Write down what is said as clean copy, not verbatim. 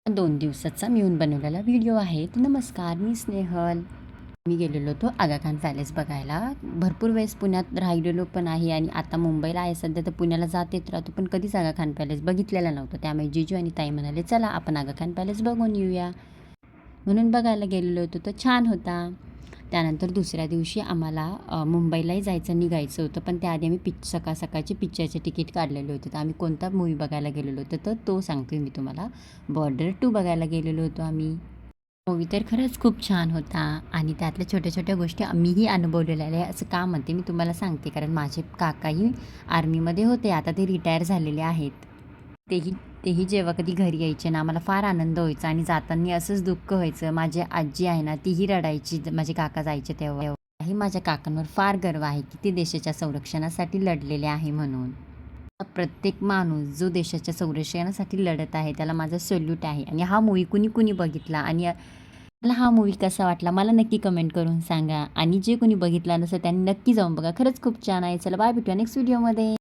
2 दिवसाचा मी येऊन बनवलेला व्हिडिओ आहे. तर नमस्कार, मी स्नेहल. मी गेलेलो होतो आगा खान पॅलेस बघायला. भरपूर वेळेस पुण्यात राहिलेलो पण आहे आणि आता मुंबईला आहे सध्या, तर पुण्याला जात येत राहतो. पण कधीच आगा खान पॅलेस बघितलेला नव्हतं. त्यामुळे जिजू आणि ताई म्हणाले, "चला आपण आगा खान पॅलेस बघून येऊया." म्हणून बघायला गेलेलो होतो. तो छान होता. त्यानंतर दुसऱ्या दिवशी आम्हाला मुंबईलाही जायचं निघायचं होतं. पण त्याआधी आम्ही सकाळचे पिक्चरचे तिकीट काढलेले होते. तर आम्ही कोणता मूव्ही बघायला गेलेलो होतो, तर तो सांगते मी तुम्हाला. बॉर्डर 2 बघायला गेलेलो होतो आम्ही. मूव्ही तर खरंच खूप छान होता आणि त्यातल्या छोट्या-छोट्या गोष्टी मीही अनुभवलेल्या आहे. असं का म्हणते मी तुम्हाला सांगते, कारण माझे काकाही आर्मीमध्ये होते. आता ते रिटायर झालेले आहेत. तेही तेही जेव्हा कधी घरी यायचे ना, आम्हाला फार आनंद व्हायचा आणि जाताना असंच दुःख व्हायचं. माझी आजी आहे ना, तीही रडायची माझे काका जायचे तेव्हा. ही माझ्या काकांवर फार गर्व आहे की ते देशाच्या संरक्षणासाठी लढलेले आहे म्हणून. प्रत्येक माणूस जो देशाच्या संरक्षणासाठी लढत आहे त्याला माझा सल्यूट आहे. आणि हा मूव्ही कुणी बघितला आणि मला हा मूव्ही कसा वाटला मला नक्की कमेंट करून सांगा. आणि जे कोणी बघितला नसेल त्यांनी नक्की जाऊन बघा. खरंच खूप छान आहे. चला बाय, भेटूया नेक्स्ट व्हिडिओमध्ये.